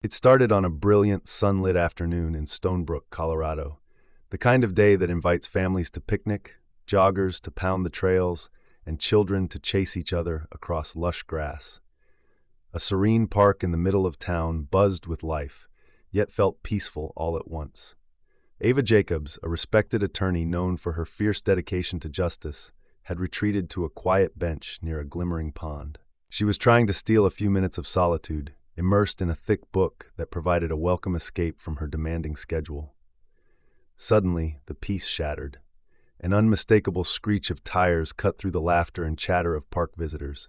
It started on a brilliant, sunlit afternoon in Stonebrook, Colorado, the kind of day that invites families to picnic, joggers to pound the trails, and children to chase each other across lush grass. A serene park in the middle of town buzzed with life, yet felt peaceful all at once. Ava Jacobs, a respected attorney known for her fierce dedication to justice, had retreated to a quiet bench near a glimmering pond. She was trying to steal a few minutes of solitude, immersed in a thick book that provided a welcome escape from her demanding schedule. Suddenly, the peace shattered. An unmistakable screech of tires cut through the laughter and chatter of park visitors.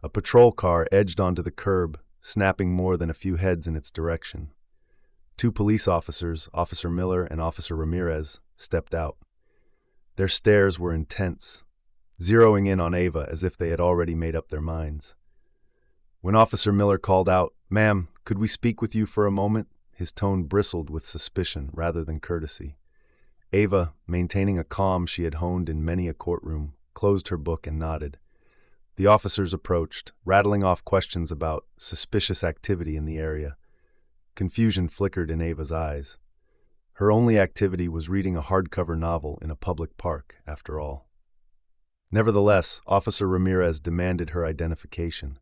A patrol car edged onto the curb, snapping more than a few heads in its direction. Two police officers, Officer Miller and Officer Ramirez, stepped out. Their stares were intense, zeroing in on Ava as if they had already made up their minds. When Officer Miller called out, "Ma'am, could we speak with you for a moment?" his tone bristled with suspicion rather than courtesy. Ava, maintaining a calm she had honed in many a courtroom, closed her book and nodded. The officers approached, rattling off questions about suspicious activity in the area. Confusion flickered in Ava's eyes. Her only activity was reading a hardcover novel in a public park, after all. Nevertheless, Officer Ramirez demanded her identification.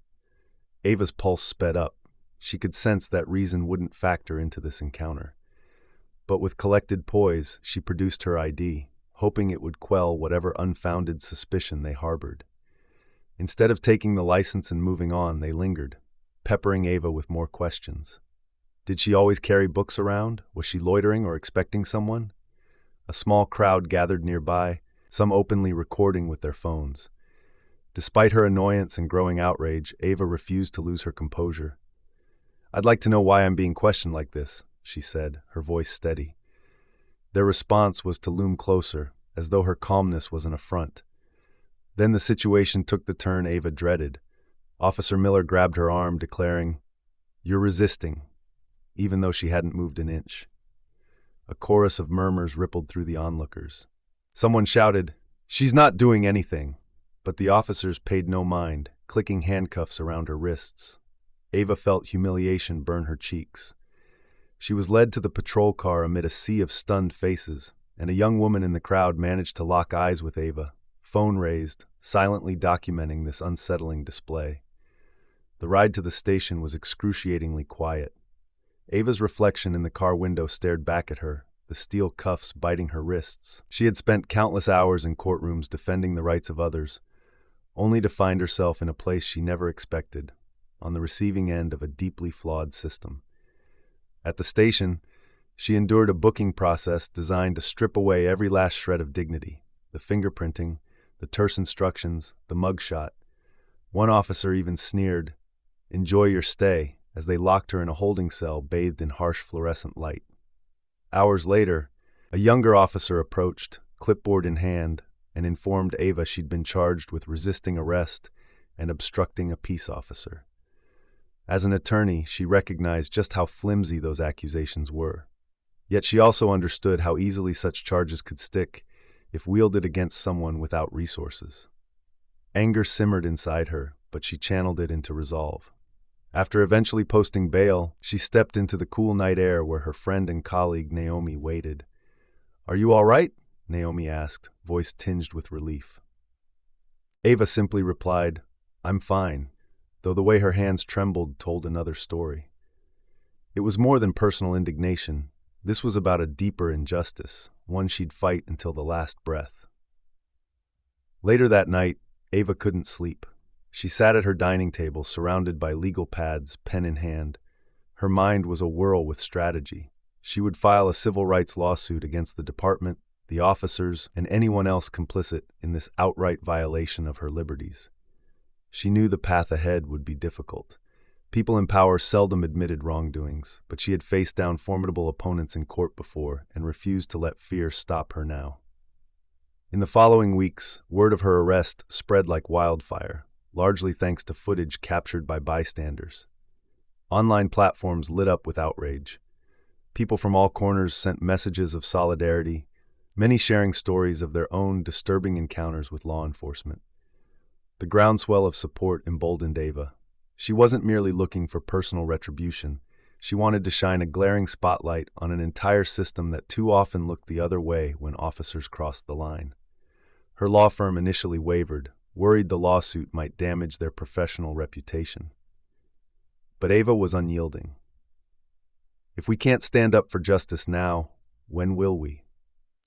Ava's pulse sped up. She could sense that reason wouldn't factor into this encounter. But with collected poise, she produced her ID, hoping it would quell whatever unfounded suspicion they harbored. Instead of taking the license and moving on, they lingered, peppering Ava with more questions. Did she always carry books around? Was she loitering or expecting someone? A small crowd gathered nearby, some openly recording with their phones. Despite her annoyance and growing outrage, Ava refused to lose her composure. "I'd like to know why I'm being questioned like this," she said, her voice steady. Their response was to loom closer, as though her calmness was an affront. Then the situation took the turn Ava dreaded. Officer Miller grabbed her arm, declaring, "You're resisting," even though she hadn't moved an inch. A chorus of murmurs rippled through the onlookers. Someone shouted, "She's not doing anything," but the officers paid no mind, clicking handcuffs around her wrists. Ava felt humiliation burn her cheeks. She was led to the patrol car amid a sea of stunned faces, and a young woman in the crowd managed to lock eyes with Ava, phone raised, silently documenting this unsettling display. The ride to the station was excruciatingly quiet. Ava's reflection in the car window stared back at her, the steel cuffs biting her wrists. She had spent countless hours in courtrooms defending the rights of others, only to find herself in a place she never expected, on the receiving end of a deeply flawed system. At the station, she endured a booking process designed to strip away every last shred of dignity: the fingerprinting, the terse instructions, the mugshot. One officer even sneered, "Enjoy your stay," as they locked her in a holding cell bathed in harsh fluorescent light. Hours later, a younger officer approached, clipboard in hand, and informed Ava she'd been charged with resisting arrest and obstructing a peace officer. As an attorney, she recognized just how flimsy those accusations were. Yet she also understood how easily such charges could stick if wielded against someone without resources. Anger simmered inside her, but she channeled it into resolve. After eventually posting bail, she stepped into the cool night air where her friend and colleague Naomi waited. "Are you all right?" Naomi asked, voice tinged with relief. Ava simply replied, "I'm fine," though the way her hands trembled told another story. It was more than personal indignation. This was about a deeper injustice, one she'd fight until the last breath. Later that night, Ava couldn't sleep. She sat at her dining table, surrounded by legal pads, pen in hand. Her mind was a whirl with strategy. She would file a civil rights lawsuit against the department, the officers, and anyone else complicit in this outright violation of her liberties. She knew the path ahead would be difficult. People in power seldom admitted wrongdoings, but she had faced down formidable opponents in court before and refused to let fear stop her now. In the following weeks, word of her arrest spread like wildfire, largely thanks to footage captured by bystanders. Online platforms lit up with outrage. People from all corners sent messages of solidarity, many sharing stories of their own disturbing encounters with law enforcement. The groundswell of support emboldened Ava. She wasn't merely looking for personal retribution. She wanted to shine a glaring spotlight on an entire system that too often looked the other way when officers crossed the line. Her law firm initially wavered, worried the lawsuit might damage their professional reputation. But Ava was unyielding. "If we can't stand up for justice now, when will we?"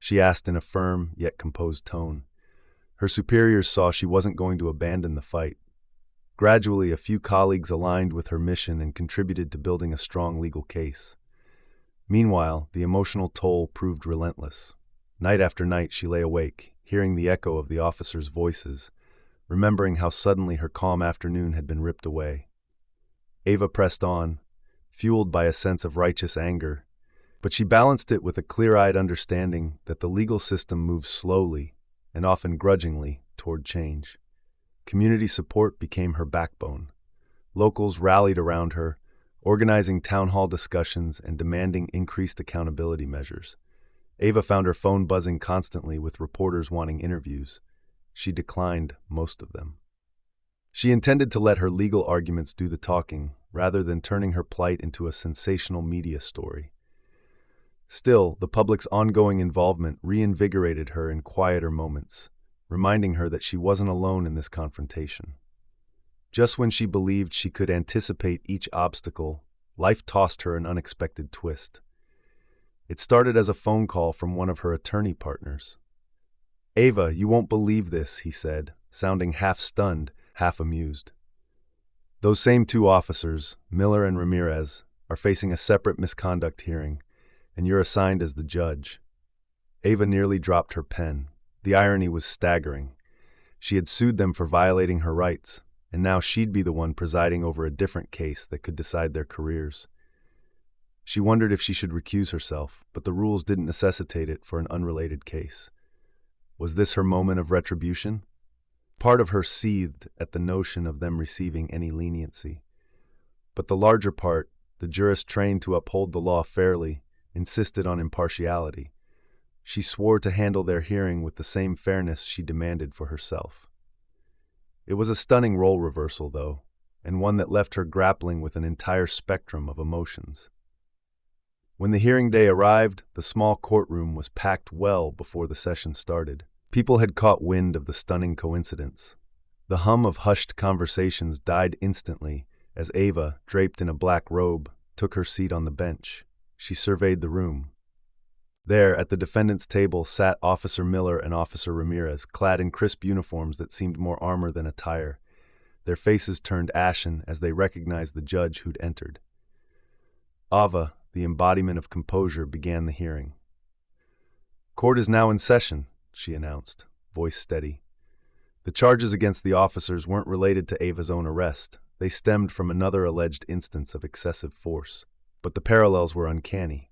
she asked in a firm yet composed tone. Her superiors saw she wasn't going to abandon the fight. Gradually, a few colleagues aligned with her mission and contributed to building a strong legal case. Meanwhile, the emotional toll proved relentless. Night after night, she lay awake, hearing the echo of the officers' voices, remembering how suddenly her calm afternoon had been ripped away. Ava pressed on, fueled by a sense of righteous anger, but she balanced it with a clear-eyed understanding that the legal system moves slowly, and often grudgingly, toward change. Community support became her backbone. Locals rallied around her, organizing town hall discussions and demanding increased accountability measures. Ava found her phone buzzing constantly with reporters wanting interviews. She declined most of them. She intended to let her legal arguments do the talking, rather than turning her plight into a sensational media story. Still, the public's ongoing involvement reinvigorated her in quieter moments, reminding her that she wasn't alone in this confrontation. Just when she believed she could anticipate each obstacle, life tossed her an unexpected twist. It started as a phone call from one of her attorney partners. "Ava, you won't believe this," he said, sounding half stunned, half amused. "Those same two officers, Miller and Ramirez, are facing a separate misconduct hearing, and you're assigned as the judge." Ava nearly dropped her pen. The irony was staggering. She had sued them for violating her rights, and now she'd be the one presiding over a different case that could decide their careers. She wondered if she should recuse herself, but the rules didn't necessitate it for an unrelated case. Was this her moment of retribution? Part of her seethed at the notion of them receiving any leniency. But the larger part, the jurist trained to uphold the law fairly, insisted on impartiality. She swore to handle their hearing with the same fairness she demanded for herself. It was a stunning role reversal, though, and one that left her grappling with an entire spectrum of emotions. When the hearing day arrived, the small courtroom was packed well before the session started. People had caught wind of the stunning coincidence. The hum of hushed conversations died instantly as Ava, draped in a black robe, took her seat on the bench. She surveyed the room. There, at the defendant's table, sat Officer Miller and Officer Ramirez, clad in crisp uniforms that seemed more armor than attire. Their faces turned ashen as they recognized the judge who'd entered. Ava, the embodiment of composure, began the hearing. "Court is now in session," she announced, voice steady. The charges against the officers weren't related to Ava's own arrest. They stemmed from another alleged instance of excessive force. But the parallels were uncanny.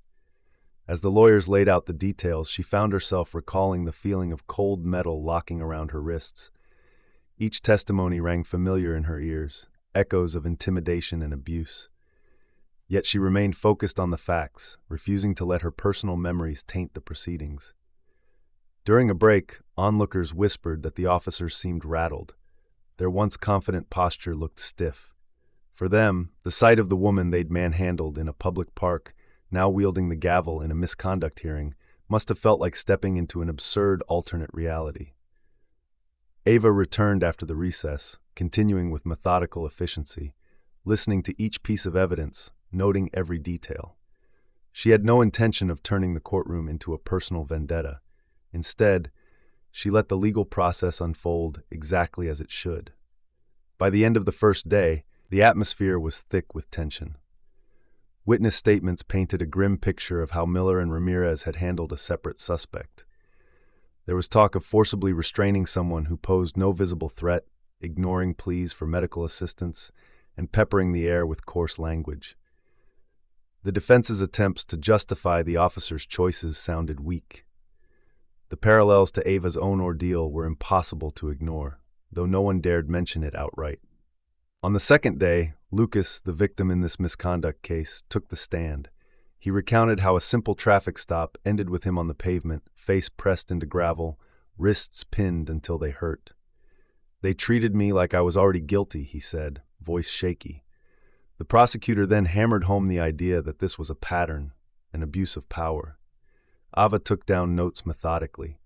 As the lawyers laid out the details, she found herself recalling the feeling of cold metal locking around her wrists. Each testimony rang familiar in her ears, echoes of intimidation and abuse. Yet she remained focused on the facts, refusing to let her personal memories taint the proceedings. During a break, onlookers whispered that the officers seemed rattled. Their once confident posture looked stiff. For them, the sight of the woman they'd manhandled in a public park, now wielding the gavel in a misconduct hearing, must have felt like stepping into an absurd alternate reality. Ava returned after the recess, continuing with methodical efficiency, listening to each piece of evidence, noting every detail. She had no intention of turning the courtroom into a personal vendetta. Instead, she let the legal process unfold exactly as it should. By the end of the first day, the atmosphere was thick with tension. Witness statements painted a grim picture of how Miller and Ramirez had handled a separate suspect. There was talk of forcibly restraining someone who posed no visible threat, ignoring pleas for medical assistance, and peppering the air with coarse language. The defense's attempts to justify the officers' choices sounded weak. The parallels to Ava's own ordeal were impossible to ignore, though no one dared mention it outright. On the second day, Lucas, the victim in this misconduct case, took the stand. He recounted how a simple traffic stop ended with him on the pavement, face pressed into gravel, wrists pinned until they hurt. "They treated me like I was already guilty," he said, voice shaky. The prosecutor then hammered home the idea that this was a pattern, an abuse of power. Ava took down notes methodically.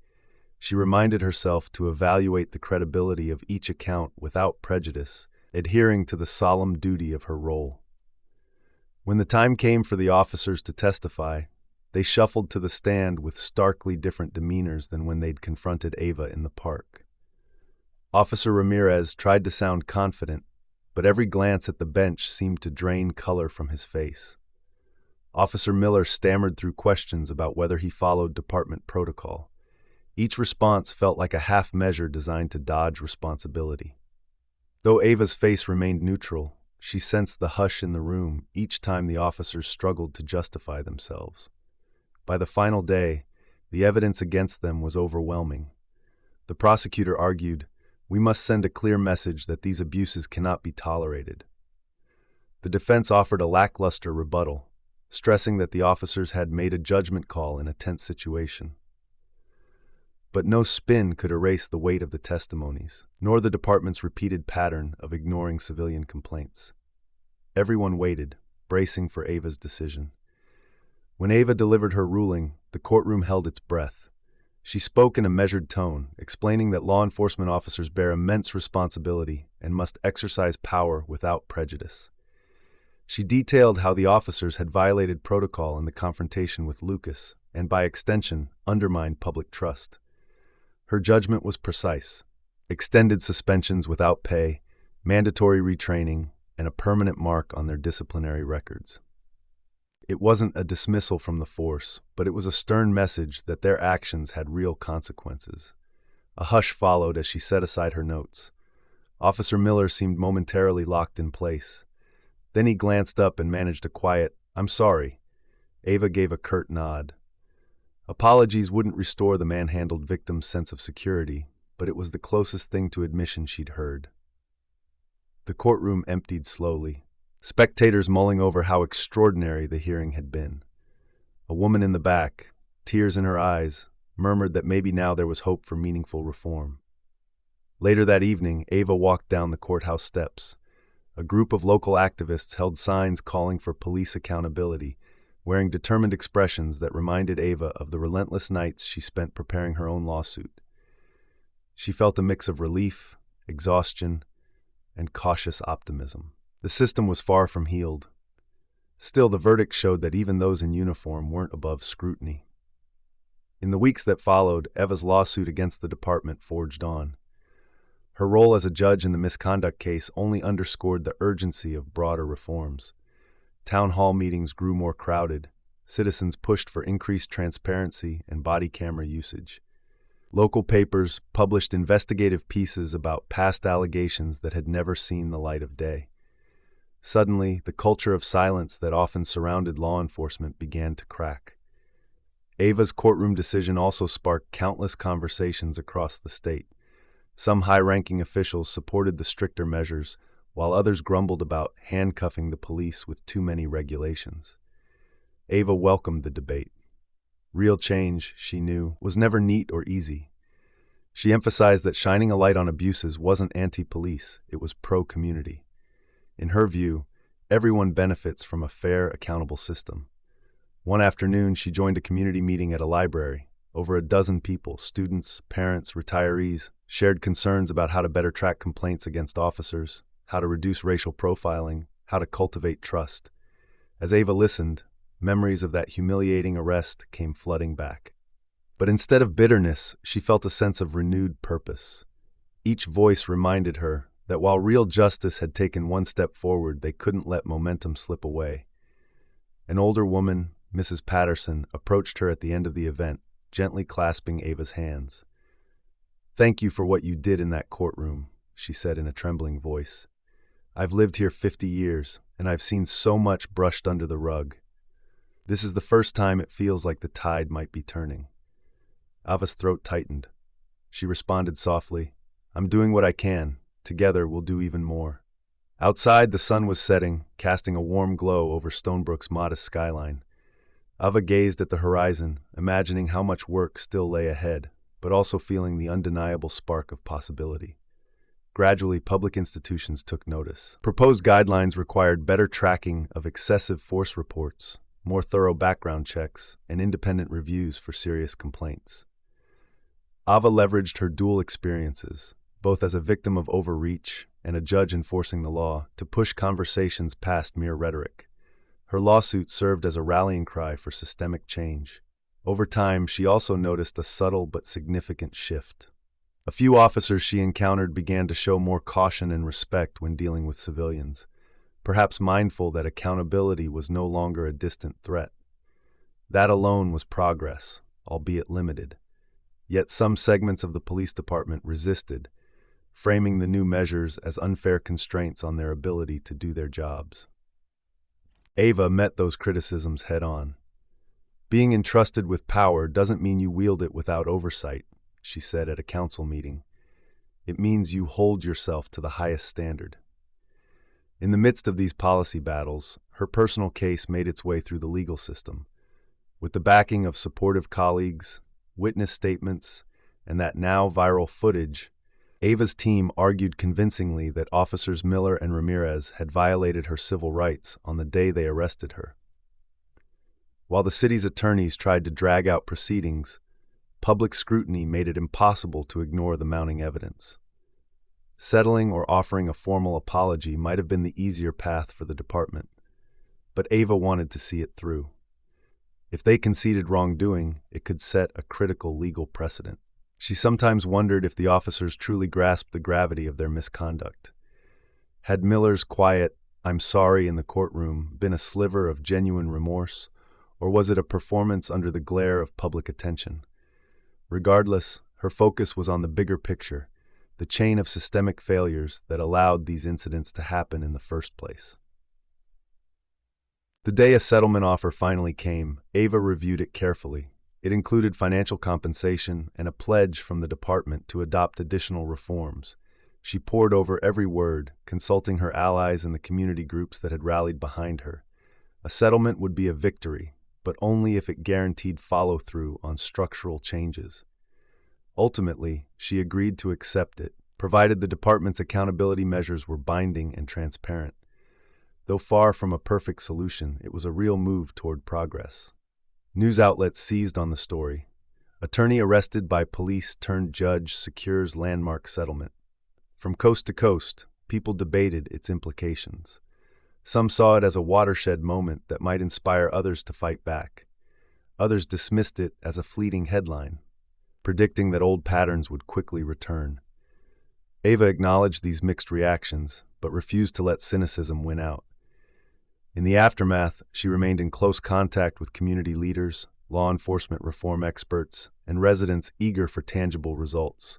She reminded herself to evaluate the credibility of each account without prejudice, adhering to the solemn duty of her role. When the time came for the officers to testify, they shuffled to the stand with starkly different demeanors than when they'd confronted Ava in the park. Officer Ramirez tried to sound confident, but every glance at the bench seemed to drain color from his face. Officer Miller stammered through questions about whether he followed department protocol. Each response felt like a half measure designed to dodge responsibility. Though Ava's face remained neutral, she sensed the hush in the room each time the officers struggled to justify themselves. By the final day, the evidence against them was overwhelming. The prosecutor argued, "We must send a clear message that these abuses cannot be tolerated." The defense offered a lackluster rebuttal, stressing that the officers had made a judgment call in a tense situation. But no spin could erase the weight of the testimonies, nor the department's repeated pattern of ignoring civilian complaints. Everyone waited, bracing for Ava's decision. When Ava delivered her ruling, the courtroom held its breath. She spoke in a measured tone, explaining that law enforcement officers bear immense responsibility and must exercise power without prejudice. She detailed how the officers had violated protocol in the confrontation with Lucas and, by extension, undermined public trust. Her judgment was precise: extended suspensions without pay, mandatory retraining, and a permanent mark on their disciplinary records. It wasn't a dismissal from the force, but it was a stern message that their actions had real consequences. A hush followed as she set aside her notes. Officer Miller seemed momentarily locked in place. Then he glanced up and managed a quiet, "I'm sorry." Ava gave a curt nod. Apologies wouldn't restore the manhandled victim's sense of security, but it was the closest thing to admission she'd heard. The courtroom emptied slowly, spectators mulling over how extraordinary the hearing had been. A woman in the back, tears in her eyes, murmured that maybe now there was hope for meaningful reform. Later that evening, Ava walked down the courthouse steps. A group of local activists held signs calling for police accountability, wearing determined expressions that reminded Ava of the relentless nights she spent preparing her own lawsuit. She felt a mix of relief, exhaustion, and cautious optimism. The system was far from healed. Still, the verdict showed that even those in uniform weren't above scrutiny. In the weeks that followed, Eva's lawsuit against the department forged on. Her role as a judge in the misconduct case only underscored the urgency of broader reforms. Town hall meetings grew more crowded. Citizens pushed for increased transparency and body camera usage. Local papers published investigative pieces about past allegations that had never seen the light of day. Suddenly, the culture of silence that often surrounded law enforcement began to crack. Ava's courtroom decision also sparked countless conversations across the state. Some high-ranking officials supported the stricter measures, while others grumbled about handcuffing the police with too many regulations. Ava welcomed the debate. Real change, she knew, was never neat or easy. She emphasized that shining a light on abuses wasn't anti-police, it was pro-community. In her view, everyone benefits from a fair, accountable system. One afternoon, she joined a community meeting at a library. Over a dozen people, students, parents, retirees, shared concerns about how to better track complaints against officers, how to reduce racial profiling, how to cultivate trust. As Ava listened, memories of that humiliating arrest came flooding back. But instead of bitterness, she felt a sense of renewed purpose. Each voice reminded her that while real justice had taken one step forward, they couldn't let momentum slip away. An older woman, Mrs. Patterson, approached her at the end of the event, gently clasping Ava's hands. "Thank you for what you did in that courtroom," she said in a trembling voice. "I've lived here 50 years, and I've seen so much brushed under the rug. This is the first time it feels like the tide might be turning." Ava's throat tightened. She responded softly, "I'm doing what I can. Together, we'll do even more." Outside, the sun was setting, casting a warm glow over Stonebrook's modest skyline. Ava gazed at the horizon, imagining how much work still lay ahead, but also feeling the undeniable spark of possibility. Gradually, public institutions took notice. Proposed guidelines required better tracking of excessive force reports, more thorough background checks, and independent reviews for serious complaints. Ava leveraged her dual experiences, both as a victim of overreach and a judge enforcing the law, to push conversations past mere rhetoric. Her lawsuit served as a rallying cry for systemic change. Over time, she also noticed a subtle but significant shift. A few officers she encountered began to show more caution and respect when dealing with civilians, perhaps mindful that accountability was no longer a distant threat. That alone was progress, albeit limited. Yet some segments of the police department resisted, framing the new measures as unfair constraints on their ability to do their jobs. Ava met those criticisms head-on. "Being entrusted with power doesn't mean you wield it without oversight," she said at a council meeting. "It means you hold yourself to the highest standard." In the midst of these policy battles, her personal case made its way through the legal system. With the backing of supportive colleagues, witness statements, and that now viral footage, Ava's team argued convincingly that Officers Miller and Ramirez had violated her civil rights on the day they arrested her. While the city's attorneys tried to drag out proceedings, public scrutiny made it impossible to ignore the mounting evidence. Settling or offering a formal apology might have been the easier path for the department, but Ava wanted to see it through. If they conceded wrongdoing, it could set a critical legal precedent. She sometimes wondered if the officers truly grasped the gravity of their misconduct. Had Miller's quiet, "I'm sorry" in the courtroom been a sliver of genuine remorse, or was it a performance under the glare of public attention? Regardless, her focus was on the bigger picture, the chain of systemic failures that allowed these incidents to happen in the first place. The day a settlement offer finally came, Ava reviewed it carefully. It included financial compensation and a pledge from the department to adopt additional reforms. She pored over every word, consulting her allies and the community groups that had rallied behind her. A settlement would be a victory, but only if it guaranteed follow-through on structural changes. Ultimately, she agreed to accept it, provided the department's accountability measures were binding and transparent. Though far from a perfect solution, it was a real move toward progress. News outlets seized on the story. Attorney arrested by police turned judge secures landmark settlement. From coast to coast, people debated its implications. Some saw it as a watershed moment that might inspire others to fight back. Others dismissed it as a fleeting headline, predicting that old patterns would quickly return. Ava acknowledged these mixed reactions, but refused to let cynicism win out. In the aftermath, she remained in close contact with community leaders, law enforcement reform experts, and residents eager for tangible results.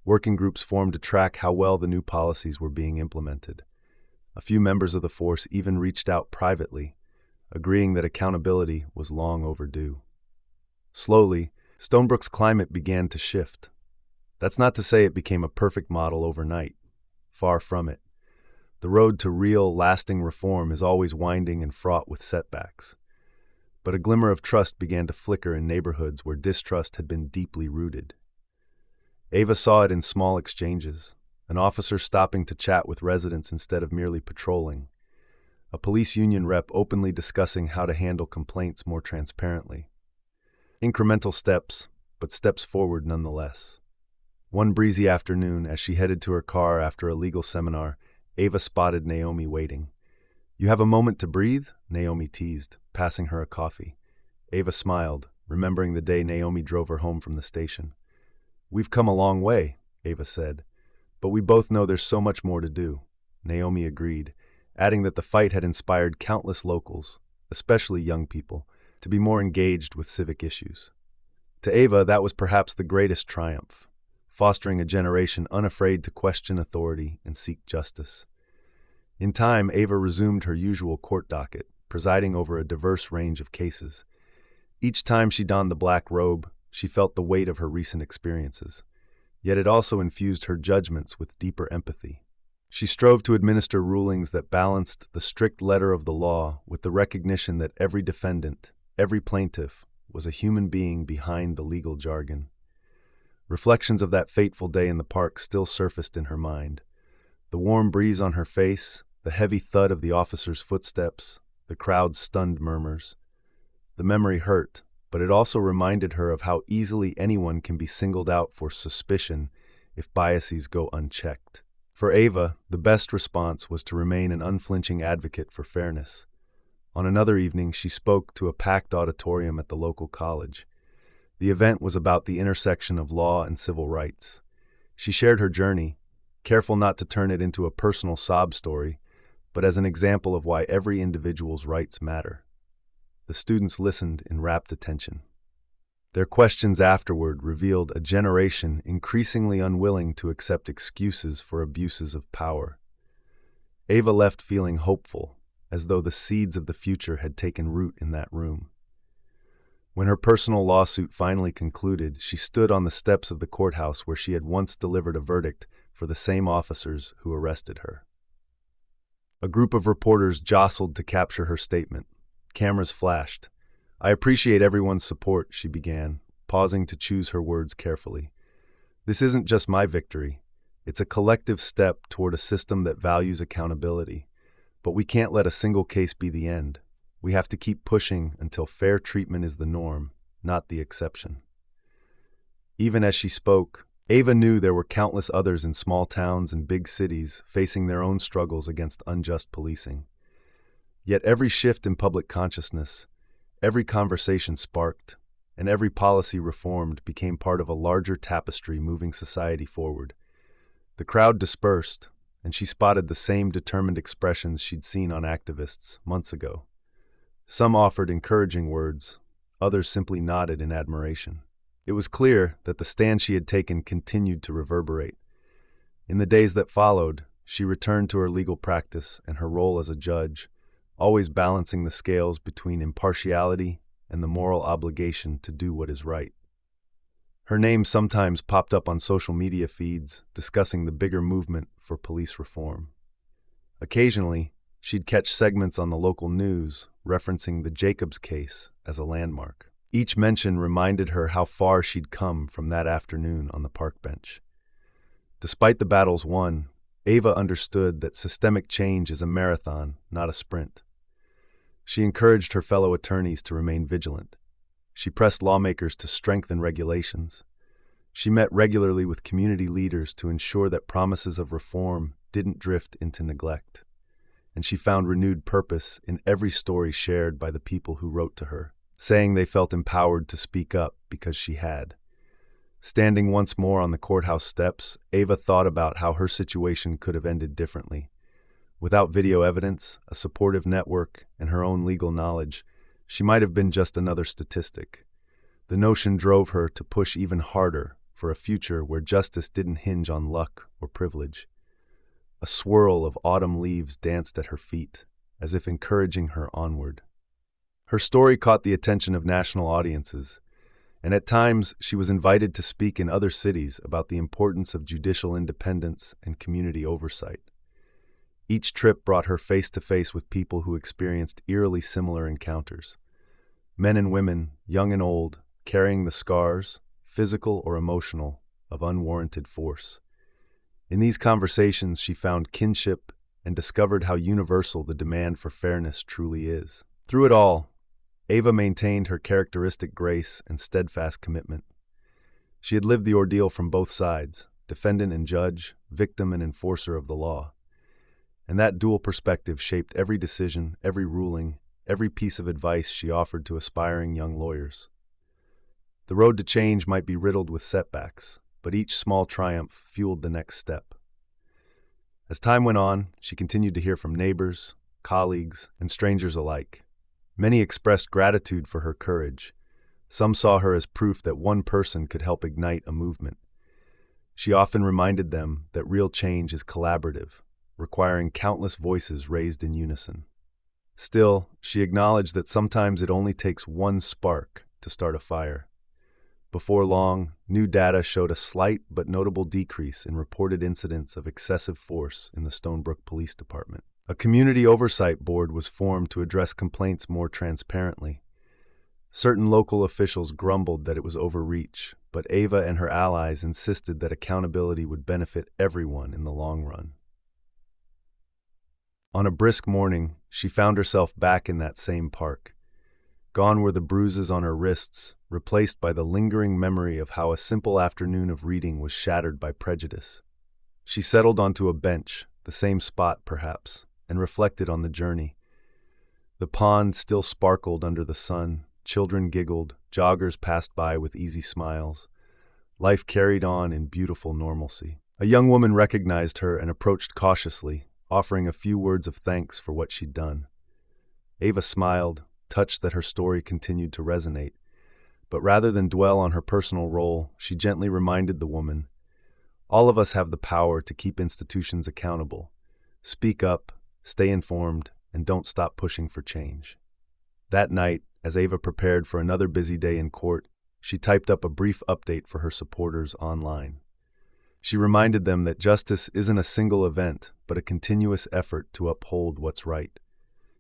Working groups formed to track how well the new policies were being implemented. A few members of the force even reached out privately, agreeing that accountability was long overdue. Slowly, Stonebrook's climate began to shift. That's not to say it became a perfect model overnight. Far from it. The road to real, lasting reform is always winding and fraught with setbacks. But a glimmer of trust began to flicker in neighborhoods where distrust had been deeply rooted. Ava saw it in small exchanges, an officer stopping to chat with residents instead of merely patrolling, a police union rep openly discussing how to handle complaints more transparently. Incremental steps, but steps forward nonetheless. One breezy afternoon, as she headed to her car after a legal seminar, Ava spotted Naomi waiting. "You have a moment to breathe?" Naomi teased, passing her a coffee. Ava smiled, remembering the day Naomi drove her home from the station. "We've come a long way," Ava said, "but we both know there's so much more to do." Naomi agreed, adding that the fight had inspired countless locals, especially young people, to be more engaged with civic issues. To Ava, that was perhaps the greatest triumph, fostering a generation unafraid to question authority and seek justice. In time, Ava resumed her usual court docket, presiding over a diverse range of cases. Each time she donned the black robe, she felt the weight of her recent experiences, yet it also infused her judgments with deeper empathy. She strove to administer rulings that balanced the strict letter of the law with the recognition that every defendant, every plaintiff, was a human being behind the legal jargon. Reflections of that fateful day in the park still surfaced in her mind. The warm breeze on her face, the heavy thud of the officer's footsteps, the crowd's stunned murmurs. The memory hurt, but it also reminded her of how easily anyone can be singled out for suspicion if biases go unchecked. For Ava, the best response was to remain an unflinching advocate for fairness. On another evening, she spoke to a packed auditorium at the local college. The event was about the intersection of law and civil rights. She shared her journey, careful not to turn it into a personal sob story, but as an example of why every individual's rights matter. The students listened in rapt attention. Their questions afterward revealed a generation increasingly unwilling to accept excuses for abuses of power. Ava left feeling hopeful, as though the seeds of the future had taken root in that room. When her personal lawsuit finally concluded, she stood on the steps of the courthouse where she had once delivered a verdict for the same officers who arrested her. A group of reporters jostled to capture her statement. Cameras flashed. "I appreciate everyone's support," she began, pausing to choose her words carefully. "This isn't just my victory. It's a collective step toward a system that values accountability. But we can't let a single case be the end. We have to keep pushing until fair treatment is the norm, not the exception." Even as she spoke, Ava knew there were countless others in small towns and big cities facing their own struggles against unjust policing. Yet every shift in public consciousness, every conversation sparked, and every policy reformed became part of a larger tapestry moving society forward. The crowd dispersed, and she spotted the same determined expressions she'd seen on activists months ago. Some offered encouraging words, others simply nodded in admiration. It was clear that the stand she had taken continued to reverberate. In the days that followed, she returned to her legal practice and her role as a judge, always balancing the scales between impartiality and the moral obligation to do what is right. Her name sometimes popped up on social media feeds discussing the bigger movement for police reform. Occasionally, she'd catch segments on the local news referencing the Jacobs case as a landmark. Each mention reminded her how far she'd come from that afternoon on the park bench. Despite the battles won, Ava understood that systemic change is a marathon, not a sprint. She encouraged her fellow attorneys to remain vigilant. She pressed lawmakers to strengthen regulations. She met regularly with community leaders to ensure that promises of reform didn't drift into neglect. And she found renewed purpose in every story shared by the people who wrote to her, saying they felt empowered to speak up because she had. Standing once more on the courthouse steps, Ava thought about how her situation could have ended differently. Without video evidence, a supportive network, and her own legal knowledge, she might have been just another statistic. The notion drove her to push even harder for a future where justice didn't hinge on luck or privilege. A swirl of autumn leaves danced at her feet, as if encouraging her onward. Her story caught the attention of national audiences, and at times she was invited to speak in other cities about the importance of judicial independence and community oversight. Each trip brought her face to face with people who experienced eerily similar encounters. Men and women, young and old, carrying the scars, physical or emotional, of unwarranted force. In these conversations, she found kinship and discovered how universal the demand for fairness truly is. Through it all, Ava maintained her characteristic grace and steadfast commitment. She had lived the ordeal from both sides, defendant and judge, victim and enforcer of the law. And that dual perspective shaped every decision, every ruling, every piece of advice she offered to aspiring young lawyers. The road to change might be riddled with setbacks, but each small triumph fueled the next step. As time went on, she continued to hear from neighbors, colleagues, and strangers alike. Many expressed gratitude for her courage. Some saw her as proof that one person could help ignite a movement. She often reminded them that real change is collaborative, requiring countless voices raised in unison. Still, she acknowledged that sometimes it only takes one spark to start a fire. Before long, new data showed a slight but notable decrease in reported incidents of excessive force in the Stonebrook Police Department. A community oversight board was formed to address complaints more transparently. Certain local officials grumbled that it was overreach, but Ava and her allies insisted that accountability would benefit everyone in the long run. On a brisk morning, she found herself back in that same park. Gone were the bruises on her wrists, replaced by the lingering memory of how a simple afternoon of reading was shattered by prejudice. She settled onto a bench, the same spot perhaps, and reflected on the journey. The pond still sparkled under the sun, children giggled, joggers passed by with easy smiles. Life carried on in beautiful normalcy. A young woman recognized her and approached cautiously, offering a few words of thanks for what she'd done. Ava smiled, touched that her story continued to resonate, but rather than dwell on her personal role, she gently reminded the woman, "All of us have the power to keep institutions accountable. Speak up, stay informed, and don't stop pushing for change." That night, as Ava prepared for another busy day in court, she typed up a brief update for her supporters online. She reminded them that justice isn't a single event, but a continuous effort to uphold what's right.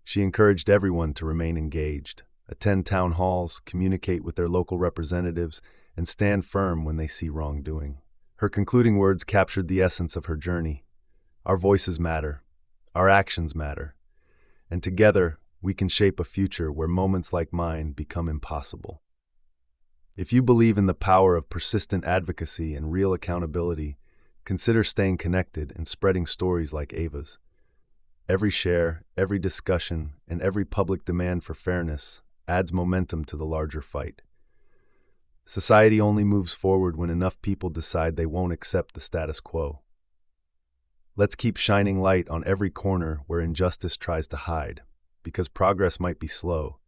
She encouraged everyone to remain engaged, attend town halls, communicate with their local representatives, and stand firm when they see wrongdoing. Her concluding words captured the essence of her journey. Our voices matter, our actions matter, and together we can shape a future where moments like mine become impossible. If you believe in the power of persistent advocacy and real accountability, consider staying connected and spreading stories like Ava's. Every share, every discussion, and every public demand for fairness adds momentum to the larger fight. Society only moves forward when enough people decide they won't accept the status quo. Let's keep shining light on every corner where injustice tries to hide, because progress might be slow,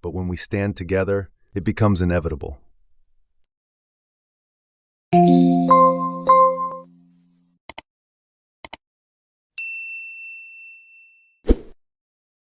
but when we stand together, it becomes inevitable.